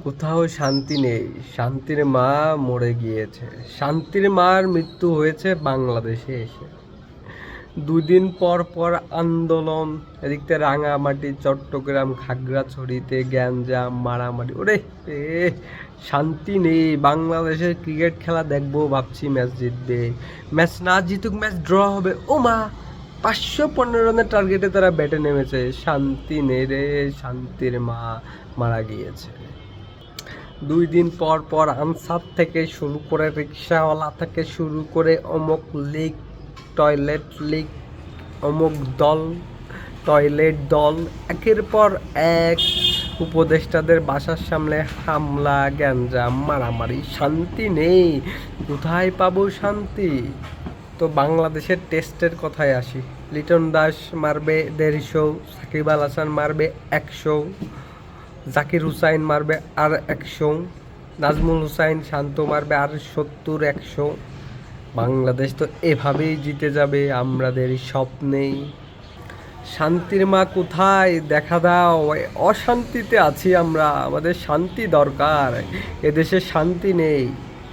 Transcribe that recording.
কোথাও শান্তি নেই, শান্তির মা মরে গিয়েছে। শান্তির মার মৃত্যু হয়েছে বাংলাদেশে এসে। 2 দিন পর পর আন্দোলন, এদিক থেকে রাঙামাটি, চট্টগ্রাম, খাগড়াছড়িতে গ্যাঞ্জাম, মারামারি। ওরে এ শান্তি নেই। বাংলাদেশের ক্রিকেট খেলা দেখবো ভাবছি, ম্যাচ জিতবে, ম্যাচ না জিতুক, ম্যাচ ড্র হবে। ও মা, 515 রানের টার্গেটে তারা ব্যাটে নেমেছে। শান্তি নেই রে, শান্তির মা মারা গিয়েছে। 2 দিন পর পর আনসার থেকে শুরু করে, রিক্সাওয়ালা থেকে শুরু করে, অমুক লীগ, টয়লেট লীগ, অমুক দল, টয়লেট দল, একের পর এক উপদেষ্টাদের বাসার সামনে হামলা, গ্যাঞ্জাম, মারামারি। শান্তি নেই। কোথায় পাবো শান্তি? তো বাংলাদেশের টেস্টের কথায় আসি। লিটন দাস মারবে 150, সাকিব আল হাসান মারবে 100, জাকির হুসাইন মারবে আর 100, নাজমুল হুসাইন শান্ত মারবে আর 70-100। বাংলাদেশ তো এভাবেই জিতে যাবে আমাদের স্বপ্নেই। শান্তির মা কোথায়? দেখা দাও। অশান্তিতে আছি আমরা, আমাদের শান্তি দরকার। এদেশে শান্তি নেই।